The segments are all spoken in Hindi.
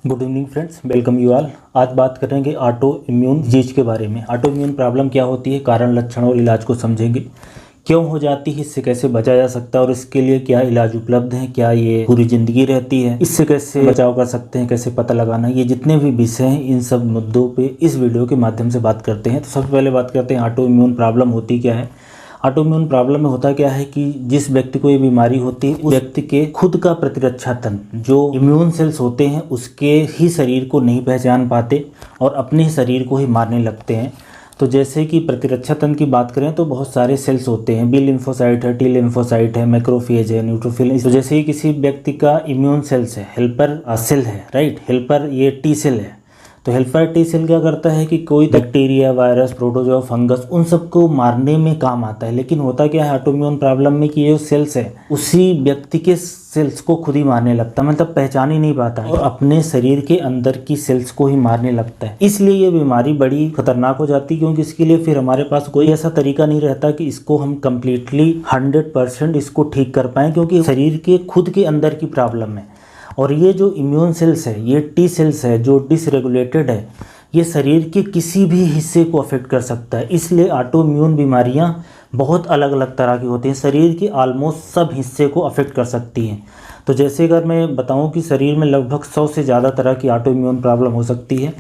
Good evening friends, welcome you all. आज बात करेंगे ऑटो इम्यून डिजीज के बारे में। ऑटो इम्यून प्रॉब्लम क्या होती है, कारण, लक्षण और इलाज को समझेंगे। क्यों हो जाती है, इससे कैसे बचा जा सकता है और इसके लिए क्या इलाज उपलब्ध है, क्या ये पूरी ज़िंदगी रहती है, इससे कैसे बचाव कर सकते हैं, कैसे पता लगाना, ये जितने भी विषय हैं इन सब मुद्दों पे इस वीडियो के माध्यम से बात करते हैं। तो सबसे पहले बात करते हैं ऑटो इम्यून प्रॉब्लम होती क्या है। ऑटो इम्यून प्रॉब्लम में होता क्या है कि जिस व्यक्ति को ये बीमारी होती है उस व्यक्ति के खुद का प्रतिरक्षा तंत्र, जो इम्यून सेल्स होते हैं, उसके ही शरीर को नहीं पहचान पाते और अपने ही शरीर को ही मारने लगते हैं। तो जैसे कि प्रतिरक्षा तंत्र की बात करें तो बहुत सारे सेल्स होते हैं, बी लिम्फोसाइट है, टी लिम्फोसाइट है, मैक्रोफेज है, न्यूट्रोफिल। तो जैसे ही किसी व्यक्ति का इम्यून सेल्स है, हेल्पर सेल है, राइट, हेल्पर ये टी सेल है। तो हेल्पर टी सेल क्या करता है कि कोई बैक्टीरिया, वायरस, प्रोटोजोआ, फंगस, उन सबको मारने में काम आता है। लेकिन होता क्या है ऑटोइम्यून प्रॉब्लम में कि ये सेल्स है उसी व्यक्ति के सेल्स को खुद ही मारने लगता है, मतलब पहचान ही नहीं पाता है और अपने शरीर के अंदर की सेल्स को ही मारने लगता है। इसलिए ये बीमारी बड़ी खतरनाक हो जाती है, क्योंकि इसके लिए फिर हमारे पास कोई ऐसा तरीका नहीं रहता कि इसको हम कम्प्लीटली 100% इसको ठीक कर पाएँ, क्योंकि शरीर के खुद के अंदर की प्रॉब्लम है। और ये जो इम्यून सेल्स है, ये टी सेल्स है जो डिसरेगुलेटेड है, ये शरीर के किसी भी हिस्से को अफेक्ट कर सकता है। इसलिए ऑटो इम्यून बीमारियां बहुत अलग अलग तरह की होती हैं, शरीर के ऑलमोस्ट सब हिस्से को अफेक्ट कर सकती हैं। तो जैसे अगर मैं बताऊं कि शरीर में लगभग 100 से ज़्यादा तरह की ऑटो इम्यून प्रॉब्लम हो सकती है।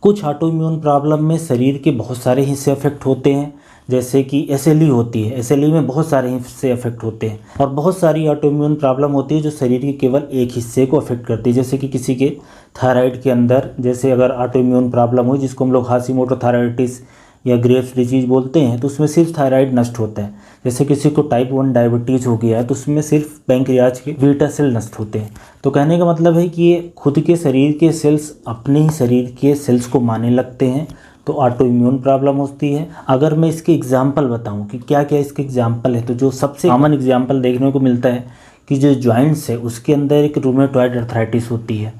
कुछ ऑटो इम्यून प्रॉब्लम में शरीर के बहुत सारे हिस्से अफेक्ट होते हैं, जैसे कि एसएलई होती है, एसएलई में बहुत सारे हिस्से अफेक्ट होते हैं। और बहुत सारी ऑटोइम्यून प्रॉब्लम होती है जो शरीर के केवल एक हिस्से को अफेक्ट करती है, जैसे कि किसी के थायराइड के अंदर, जैसे अगर ऑटोइम्यून प्रॉब्लम हो जिसको हम लोग हाशिमोटो थायराइडिस या ग्रेव्स डिजीज बोलते हैं, तो उसमें सिर्फ थायराइड नष्ट होता है। जैसे किसी को टाइप 1 डायबिटीज़ हो गया है तो उसमें सिर्फ पैंक्रियाज के बीटा सेल नष्ट होते हैं। तो कहने का मतलब है कि ये खुद के शरीर के सेल्स अपने ही शरीर के सेल्स को मारने लगते हैं, तो ऑटो इम्यून प्रॉब्लम होती है। अगर मैं इसके एग्जाम्पल बताऊं कि क्या क्या इसके एग्जाम्पल है, तो जो सबसे कॉमन एग्जाम्पल देखने को मिलता है कि जो जॉइंट्स है उसके अंदर एक रूमेटॉइड अर्थराइटिस होती है,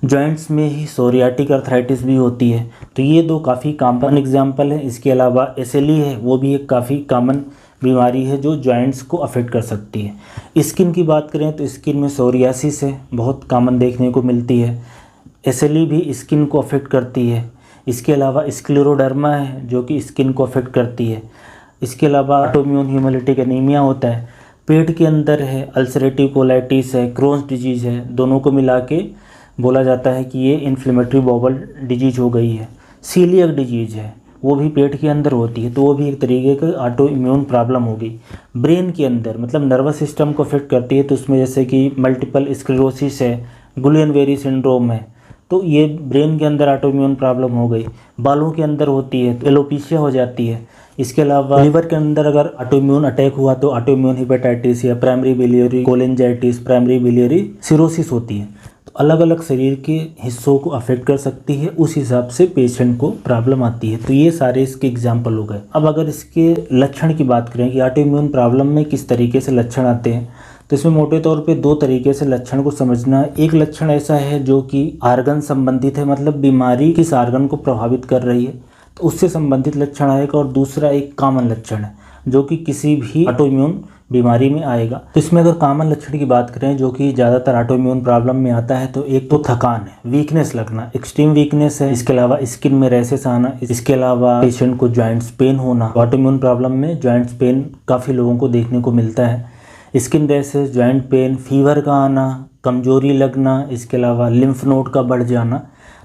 जॉइंट्स में ही सोरियाटिक अर्थराइटिस भी होती है। तो ये दो काफ़ी कॉमन एग्जाम्पल है। इसके अलावा एसएलई है, वो भी एक काफ़ी कॉमन बीमारी है जो जॉइंट्स को अफेक्ट कर सकती है। स्किन की बात करें तो स्किन में सोरियासिस है, बहुत कॉमन देखने को मिलती है। एसएलई भी स्किन को अफेक्ट करती है। इसके अलावा स्क्लेरोडर्मा है जो कि स्किन को अफेक्ट करती है। इसके अलावा ऑटोइम्यून हेमोलिटिक एनीमिया होता है, पेट के अंदर है, अल्सरेटिव कोलाइटिस है, क्रोन्स डिजीज़ है, दोनों को मिला के बोला जाता है कि ये इन्फ्लेमेटरी बाउल डिजीज हो गई है। सीलियक डिजीज़ है, वो भी पेट के अंदर होती है, तो वो भी एक तरीके का ऑटो इम्यून प्रॉब्लम होगी। ब्रेन के अंदर मतलब नर्वस सिस्टम को अफेक्ट करती है, तो उसमें जैसे कि मल्टीपल स्क्लेरोसिस है, गुलियन-बेरी सिंड्रोम है, तो ये ब्रेन के अंदर ऑटो इम्यून प्रॉब्लम हो गई। बालों के अंदर होती है तो एलोपेशिया हो जाती है। इसके अलावा लिवर के अंदर अगर ऑटो इम्यून अटैक हुआ तो ऑटो इम्यून हेपेटाइटिस या primary biliary cholangitis, primary biliary cirrhosis होती है। तो अलग अलग शरीर के हिस्सों को अफेक्ट कर सकती है, उस हिसाब से पेशेंट को प्रॉब्लम आती है। तो ये सारे इसके एग्जाम्पल हो गए। अब अगर इसके लक्षण की बात करें कि ऑटो इम्यून प्रॉब्लम में किस तरीके से लक्षण आते हैं, तो इसमें मोटे तौर पे दो तरीके से लक्षण को समझना है। एक लक्षण ऐसा है जो कि आर्गन संबंधित है, मतलब बीमारी किस आर्गन को प्रभावित कर रही है तो उससे संबंधित लक्षण आएगा। और दूसरा एक कॉमन लक्षण है जो कि किसी भी ऑटोइम्यून बीमारी में आएगा। तो इसमें अगर कॉमन लक्षण की बात करें जो कि ज़्यादातर ऑटोइम्यून प्रॉब्लम में आता है, तो एक तो थकान है, वीकनेस लगना, एक्सट्रीम वीकनेस है। इसके अलावा स्किन में रैशेस आना, इसके अलावा पेशेंट को जॉइंट्स पेन होना। ऑटोइम्यून प्रॉब्लम में जॉइंट्स पेन काफ़ी लोगों को देखने को मिलता है। Skin rashes, joint pain, fever का आना, कमजोरी लगना, इसके अलावा लिम्फ नोड का बढ़ जाना,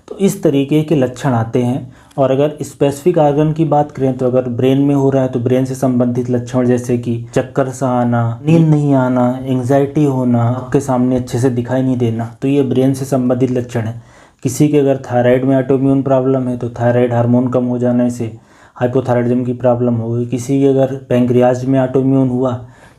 तो इस तरीके के लक्षण आते हैं। और अगर स्पेसिफिक आर्गन की बात करें तो अगर ब्रेन में हो रहा है तो ब्रेन से संबंधित लक्षण जैसे कि चक्कर सा आना, नींद नहीं आना, एंग्जाइटी होना, आपके सामने अच्छे से दिखाई नहीं देना, तो ये ब्रेन से संबंधित लक्षण है। किसी के अगर थायराइड में ऑटोइम्यून प्रॉब्लम है तो थायराइड हार्मोन कम हो जाने से हाइपोथायराइडिज्म की प्रॉब्लम होगी। किसी के अगर पैंक्रियाज में ऑटोइम्यून हुआ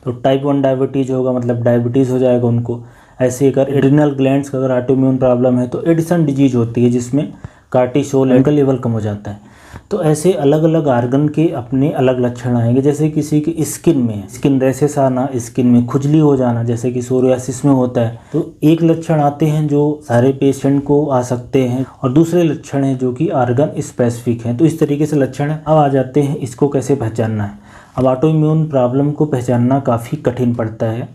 तो टाइप 1 डायबिटीज़ होगा, मतलब डायबिटीज़ हो जाएगा उनको। ऐसे अगर एड्रिनल ग्लैंड्स का अगर ऑटोइम्यून प्रॉब्लम है तो एडिसन डिजीज होती है जिसमें कार्टिसोल का लेवल कम हो जाता है। तो ऐसे अलग अलग आर्गन के अपने अलग लक्षण आएंगे। जैसे किसी की स्किन में स्किन रैशेस आना, स्किन में खुजली हो जाना, जैसे कि सोरियासिस में होता है, तो एक लक्षण आते हैं जो सारे पेशेंट को आ सकते हैं और दूसरे लक्षण हैं जो कि आर्गन स्पेसिफिक हैं। तो इस तरीके से लक्षण अब आ जाते हैं, इसको कैसे पहचानना है। अब ऑटो इम्यून प्रॉब्लम को पहचानना काफ़ी कठिन पड़ता है,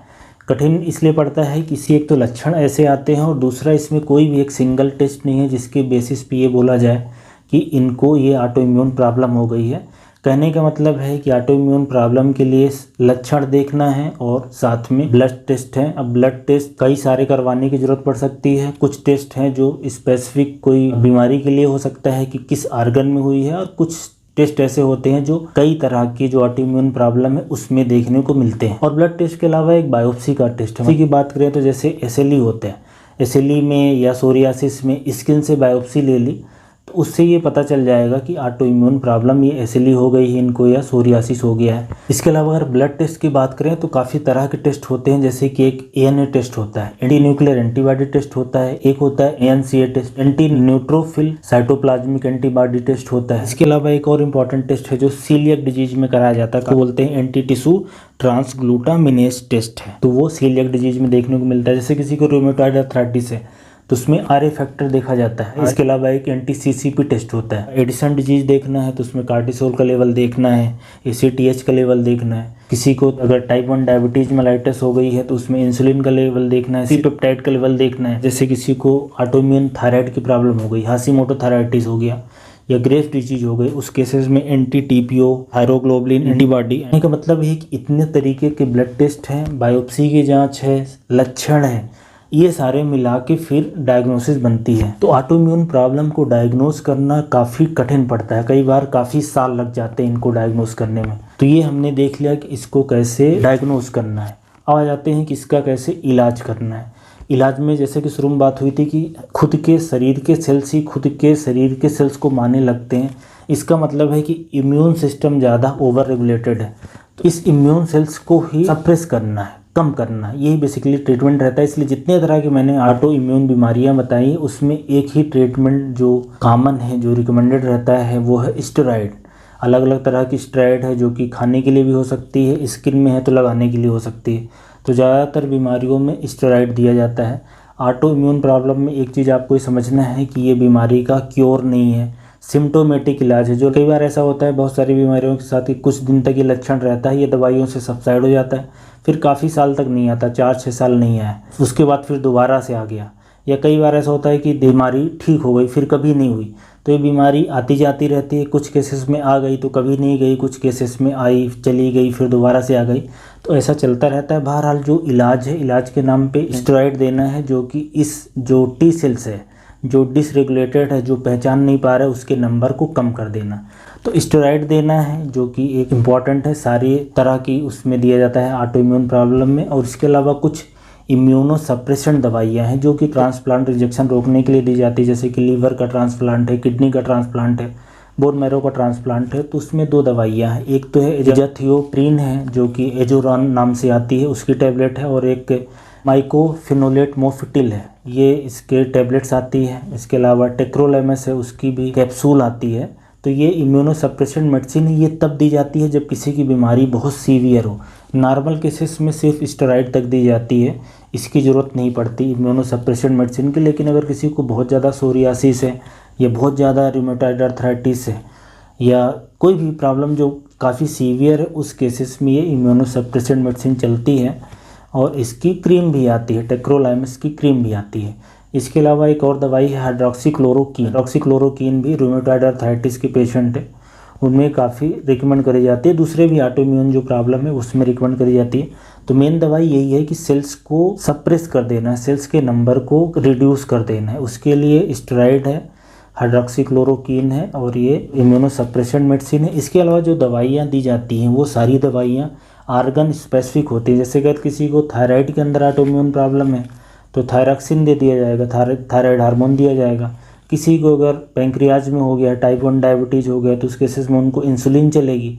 कठिन इसलिए पड़ता है कि इसी एक तो लक्षण ऐसे आते हैं और दूसरा इसमें कोई भी एक सिंगल टेस्ट नहीं है जिसके बेसिस पे ये बोला जाए कि इनको ये ऑटो इम्यून प्रॉब्लम हो गई है। कहने का मतलब है कि ऑटो इम्यून प्रॉब्लम के लिए लक्षण देखना है और साथ में ब्लड टेस्ट है। अब ब्लड टेस्ट कई सारे करवाने की ज़रूरत पड़ सकती है। कुछ टेस्ट हैं जो स्पेसिफिक कोई बीमारी के लिए हो सकता है कि किस आर्गन में हुई है, और कुछ टेस्ट ऐसे होते हैं जो कई तरह की जो ऑटो इम्यून प्रॉब्लम है उसमें देखने को मिलते हैं। और ब्लड टेस्ट के अलावा एक बायोप्सी का टेस्ट है। इसी की बात करें तो जैसे एसएलई होते हैं, एसएलई में या सोरियासिस में स्किन से बायोप्सी ले ली तो उससे ये पता चल जाएगा कि ऑटो इम्यून प्रॉब्लम ये एसएलई हो गई है इनको या सोरियासिस हो गया है। इसके अलावा अगर ब्लड टेस्ट की बात करें तो काफ़ी तरह के टेस्ट होते हैं, जैसे कि एक एएनए टेस्ट होता है, एंटी न्यूक्लियर एंटीबॉडी टेस्ट होता है, एक होता है ANCA test, anti neutrophil cytoplasmic antibody test होता है। इसके अलावा एक और इम्पॉर्टेंट टेस्ट है जो सीलियक डिजीज में कराया जाता है, बोलते हैं एंटी टिश्यू ट्रांसग्लूटामिनेज टेस्ट है, तो वो सीलियक डिजीज में देखने को मिलता है। जैसे किसी को रूमेटॉइड आर्थराइटिस है तो उसमें आरए फैक्टर देखा जाता है। इसके अलावा एक एंटी सीसीपी टेस्ट होता है। एडिसन डिजीज देखना है तो उसमें कार्टिसोल का लेवल देखना है, एसीटीएच का लेवल देखना है। किसी को अगर टाइप 1 डायबिटीज मेलाइटिस हो गई है तो उसमें इंसुलिन का लेवल देखना है, सी पेप्टाइड का लेवल देखना है। जैसे किसी को ऑटोइम्यून थायराइड की प्रॉब्लम हो गई, हाशिमोटो थायराइटिस हो गया या ग्रेव्स डिजीज हो गई, उस केसेस में एंटी टीपीओ, थायरोग्लोबुलिन एंटीबॉडी। का मतलब है कि इतने तरीके के ब्लड टेस्ट हैं, बायोप्सी की जाँच है, लक्षण है, ये सारे मिला के फिर डायग्नोसिस बनती है। तो ऑटोइम्यून प्रॉब्लम को डायग्नोस करना काफ़ी कठिन पड़ता है, कई बार काफ़ी साल लग जाते हैं इनको डायग्नोस करने में। तो ये हमने देख लिया कि इसको कैसे डायग्नोस करना है। अब आ जाते हैं कि इसका कैसे इलाज करना है। इलाज में जैसे कि शुरू में बात हुई थी कि खुद के शरीर के सेल्स ही खुद के शरीर के सेल्स को मारने लगते हैं। इसका मतलब है कि इम्यून सिस्टम ज़्यादा ओवर रेगुलेटेड है, तो इस इम्यून सेल्स को ही सप्रेस करना है, कम करना है, यही बेसिकली ट्रीटमेंट रहता है। इसलिए जितने तरह के मैंने ऑटो इम्यून बीमारियां बताई उसमें एक ही ट्रीटमेंट जो कॉमन है, जो रिकमेंडेड रहता है, वो है स्टेरॉइड। अलग अलग तरह की स्टेरॉइड है जो कि खाने के लिए भी हो सकती है, स्किन में है तो लगाने के लिए हो सकती है। तो ज़्यादातर बीमारियों में स्टेरॉइड दिया जाता है। ऑटो इम्यून प्रॉब्लम में एक चीज़ आपको समझना है कि ये बीमारी का क्योर नहीं है, सिम्टोमेटिक इलाज है। जो कई बार ऐसा होता है बहुत सारी बीमारियों के साथ ही कुछ दिन तक ये लक्षण रहता है, ये दवाइयों से सबसाइड हो जाता है, फिर काफ़ी साल तक नहीं आता, 4-6 साल नहीं आया, उसके बाद फिर दोबारा से आ गया। या कई बार ऐसा होता है कि बीमारी ठीक हो गई फिर कभी नहीं हुई। तो ये बीमारी आती जाती रहती है, कुछ केसेस में आ गई तो कभी नहीं गई, कुछ केसेस में आई चली गई फिर दोबारा से आ गई, तो ऐसा चलता रहता है। बहरहाल जो इलाज है, इलाज के नाम पे स्टेरॉइड देना है, जो कि इस जो टी सेल्स है जो डिसरेगुलेटेड है, जो पहचान नहीं पा रहा है, उसके नंबर को कम कर देना। तो स्टेरॉइड देना है जो कि एक इम्पॉर्टेंट है, सारी तरह की उसमें दिया जाता है ऑटो इम्यून प्रॉब्लम में। और इसके अलावा कुछ इम्यूनो सप्रेसेंट दवाइयाँ हैं जो कि ट्रांसप्लांट रिजेक्शन रोकने के लिए दी जाती है, जैसे कि लीवर का ट्रांसप्लांट है, किडनी का ट्रांसप्लांट है, बोन मैरो का ट्रांसप्लांट है। तो उसमें 2 दवाइयाँ हैं, एक तो है एजाथियोप्रिन है जो कि एजोरॉन नाम से आती है, उसकी टैबलेट है, और एक माइकोफिनोलेट मोफिटिल है, ये इसके टैबलेट्स आती है। इसके अलावा टेक्रोलेमस है, उसकी भी कैप्सूल आती है। तो ये इम्यूनो सप्रेसेंट मेडिसिन ये तब दी जाती है जब किसी की बीमारी बहुत सीवियर हो। नॉर्मल केसेस में सिर्फ स्टेरॉइड तक दी जाती है, इसकी ज़रूरत नहीं पड़ती इम्यूनो सप्रेसेंट मेडिसिन की। लेकिन अगर किसी को बहुत ज़्यादा सोरियासिस है या बहुत ज़्यादा रूमेटॉइड आर्थराइटिस है या कोई भी प्रॉब्लम जो काफ़ी सीवियर है, उस केसेस में ये इम्यूनो सप्रेसेंट मेडिसिन चलती है। और इसकी क्रीम भी आती है, टेक्रोलाइमस की क्रीम भी आती है। इसके अलावा एक और दवाई है हाइड्रोक्सीक्लोरोक्वीन। हाइड्रोक्सीक्लोरोक्वीन भी रूमेटॉइड आर्थराइटिस के पेशेंट है उनमें काफ़ी रिकमेंड करी जाती है। दूसरे भी ऑटो इम्यून जो प्रॉब्लम है उसमें रिकमेंड करी जाती है। तो मेन दवाई यही है कि सेल्स को सप्रेस कर देना है, सेल्स के नंबर को रिड्यूस कर देना है। उसके लिए स्टेरॉइड है, हाइड्रोक्सीक्लोरोक्वीन है और ये इम्यूनो सप्रेसेंट मेडिसिन है। इसके अलावा जो दवाइयाँ दी जाती हैं वो सारी दवाइयाँ आर्गन स्पेसिफिक होती है। जैसे अगर किसी को थायराइड के अंदर ऑटो इम्यून प्रॉब्लम है तो थायरॉक्सिन दे दिया जाएगा, थायराइड हार्मोन दिया जाएगा। किसी को अगर पैंक्रियाज में हो गया, टाइप 1 डायबिटीज़ हो गया, तो उस केसेस में उनको इंसुलिन चलेगी।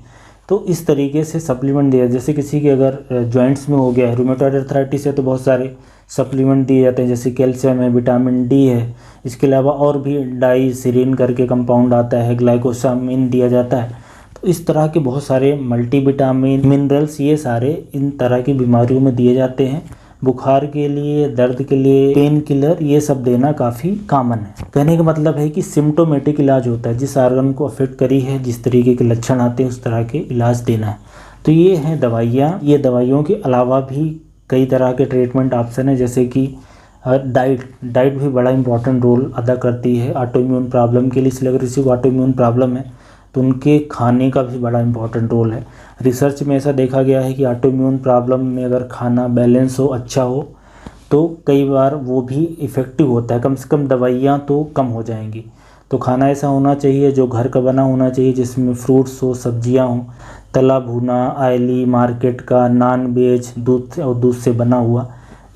तो इस तरीके से सप्लीमेंट दिया, जैसे किसी के अगर जॉइंट्स में हो गया है, रूमेटॉइड आर्थराइटिस है, तो बहुत सारे सप्लीमेंट दिए जाते हैं, जैसे कैल्शियम है, विटामिन डी है। इसके अलावा और भी डाइसिरीन करके कंपाउंड आता है, ग्लाइकोसामिन दिया जाता है। तो इस तरह के बहुत सारे मल्टीविटामिन, मिनरल्स, ये सारे इन तरह की बीमारियों में दिए जाते हैं। बुखार के लिए, दर्द के लिए पेन किलर, ये सब देना काफ़ी कॉमन है। कहने का मतलब है कि सिम्टोमेटिक इलाज होता है, जिस आर्गन को अफेक्ट करी है, जिस तरीके के लक्षण आते हैं उस तरह के इलाज देना है। तो ये हैं दवाइयाँ। ये दवाइयों के अलावा भी कई तरह के ट्रीटमेंट ऑप्शन है, जैसे कि डाइट भी बड़ा इंपॉर्टेंट रोल अदा करती है ऑटो इम्यून प्रॉब्लम के लिए। इसलिए अगर किसी को ऑटो इम्यून प्रॉब्लम है तो उनके खाने का भी बड़ा इंपॉर्टेंट रोल है। रिसर्च में ऐसा देखा गया है कि ऑटो इम्यून प्रॉब्लम में अगर खाना बैलेंस हो, अच्छा हो, तो कई बार वो भी इफ़ेक्टिव होता है, कम से कम दवाइयाँ तो कम हो जाएंगी। तो खाना ऐसा होना चाहिए जो घर का बना होना चाहिए, जिसमें फ्रूट्स हो, सब्जियां हो, तला भुना, ऑयली, मार्केट का, नॉन वेज, दूध और दूध से बना हुआ,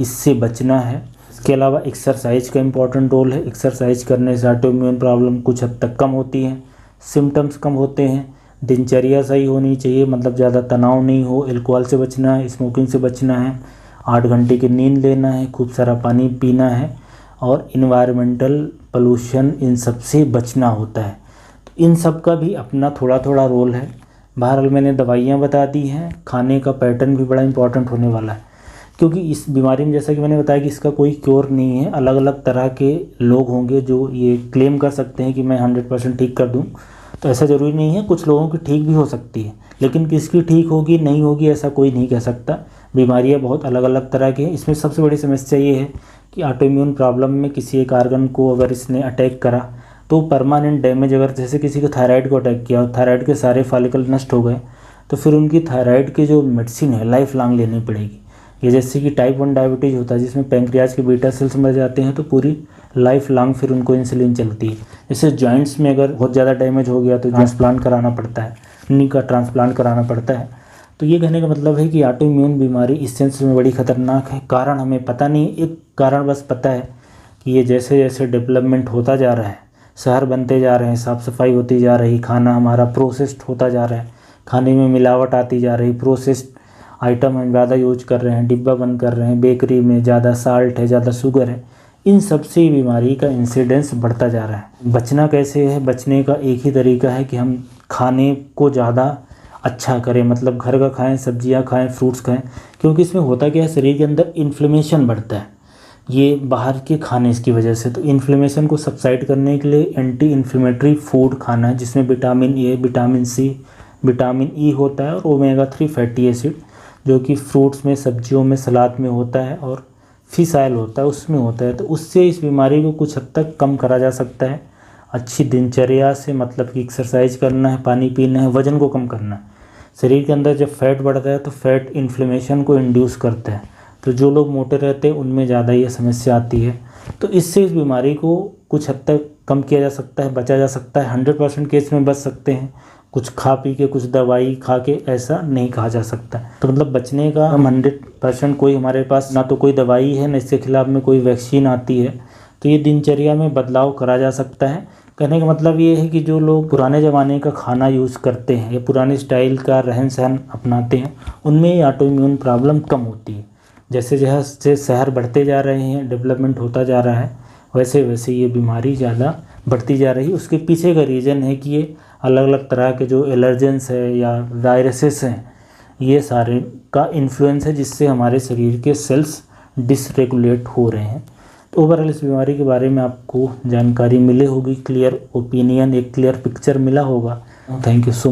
इससे बचना है। इसके अलावा एक्सरसाइज का इम्पॉर्टेंट रोल है। एक्सरसाइज करने से ऑटो इम्यून प्रॉब्लम कुछ हद तक कम होती है, सिम्टम्स कम होते हैं। दिनचर्या सही होनी चाहिए, मतलब ज़्यादा तनाव नहीं हो, अल्कोहल से बचना है, स्मोकिंग से बचना है, 8 घंटे की नींद लेना है, खूब सारा पानी पीना है और इन्वायरमेंटल पोल्यूशन, इन सब से बचना होता है। तो इन सब का भी अपना थोड़ा थोड़ा रोल है। बहरहाल मैंने दवाइयाँ बता दी हैं, खाने का पैटर्न भी बड़ा इंपॉर्टेंट होने वाला है, क्योंकि इस बीमारी में जैसा कि मैंने बताया कि इसका कोई क्योर नहीं है। अलग अलग तरह के लोग होंगे जो ये क्लेम कर सकते हैं कि मैं 100% ठीक कर दूं, तो ऐसा ज़रूरी नहीं है। कुछ लोगों की ठीक भी हो सकती है, लेकिन किसकी ठीक होगी नहीं होगी ऐसा कोई नहीं कह सकता। बीमारियां बहुत अलग अलग तरह की हैं। इसमें सबसे बड़ी समस्या ये है कि ऑटो इम्यून प्रॉब्लम में किसी एक आर्गन को अगर इसने अटैक करा तो परमानेंट डैमेज, अगर जैसे किसी को थायराइड को अटैक किया और थायराइड के सारे फॉलिकल नष्ट हो गए, तो फिर उनकी थायराइड की जो मेडिसिन है लाइफ लॉन्ग लेनी पड़ेगी। ये जैसे कि टाइप 1 डायबिटीज़ होता है, जिसमें पैंक्रियाज के बीटा सेल्स मर जाते हैं, तो पूरी लाइफ लॉन्ग फिर उनको इंसुलिन चलती है। जैसे जॉइंट्स में अगर बहुत ज़्यादा डैमेज हो गया तो ट्रांसप्लांट कराना पड़ता है, नी का ट्रांसप्लांट कराना पड़ता है। तो ये कहने का मतलब है कि ऑटो इम्यून बीमारी इस सेंस में बड़ी ख़तरनाक है। कारण हमें पता नहीं, एक कारण बस पता है कि ये जैसे जैसे डेवलपमेंट होता जा रहा है, शहर बनते जा रहे हैं, साफ़ सफाई होती जा रही, खाना हमारा प्रोसेस्ड होता जा रहा है, खाने में मिलावट आती जा रही, प्रोसेस्ड आइटम हम ज़्यादा यूज कर रहे हैं, डिब्बा बंद कर रहे हैं, बेकरी में ज़्यादा साल्ट है, ज़्यादा शुगर है, इन सब से बीमारी का इंसिडेंस बढ़ता जा रहा है। बचना कैसे है? बचने का एक ही तरीका है कि हम खाने को ज़्यादा अच्छा करें, मतलब घर का खाएं, सब्जियां खाएं, फ्रूट्स खाएं, क्योंकि इसमें होता क्या है, शरीर के अंदर इन्फ्लेमेशन बढ़ता है ये बाहर के खाने की वजह से। तो इन्फ्लेमेशन को सबसाइड करने के लिए एंटी इन्फ्लेमेटरी फूड खाना है, जिसमें vitamin A, vitamin C, vitamin E होता है और ओमेगा 3 फैटी एसिड, जो कि फ्रूट्स में, सब्जियों में, सलाद में होता है और फिश ऑयल होता है उसमें होता है। तो उससे इस बीमारी को कुछ हद तक कम करा जा सकता है। अच्छी दिनचर्या से, मतलब कि एक्सरसाइज करना है, पानी पीना है, वज़न को कम करना है। शरीर के अंदर जब फैट बढ़ता है तो फैट इन्फ्लेमेशन को इंड्यूस करता है, तो जो लोग मोटे रहते हैं उनमें ज़्यादा ये समस्या आती है। तो इससे इस बीमारी को कुछ हद तक कम किया जा सकता है, बचा जा सकता है। 100% केस में बच सकते हैं, कुछ खा पी के, कुछ दवाई खा के ऐसा नहीं कहा जा सकता। तो मतलब बचने का हम 100% कोई हमारे पास ना तो कोई दवाई है, ना इसके खिलाफ में कोई वैक्सीन आती है। तो ये दिनचर्या में बदलाव करा जा सकता है। कहने का मतलब ये है कि जो लोग पुराने ज़माने का खाना यूज़ करते हैं या पुराने स्टाइल का रहन सहन अपनाते हैं, उनमें ऑटो इम्यून प्रॉब्लम कम होती है। जैसे जैसे शहर बढ़ते जा रहे हैं, डेवलपमेंट होता जा रहा है, वैसे वैसे ये बीमारी ज़्यादा बढ़ती जा रही है। उसके पीछे का रीज़न है कि ये अलग अलग तरह के जो एलर्जेंस है या वायरसेस हैं, ये सारे का इन्फ्लुएंस है, जिससे हमारे शरीर के सेल्स डिसरेगुलेट हो रहे हैं। तो ओवरऑल इस बीमारी के बारे में आपको जानकारी मिली होगी, क्लियर ओपिनियन, एक क्लियर पिक्चर मिला होगा। Thank you so much.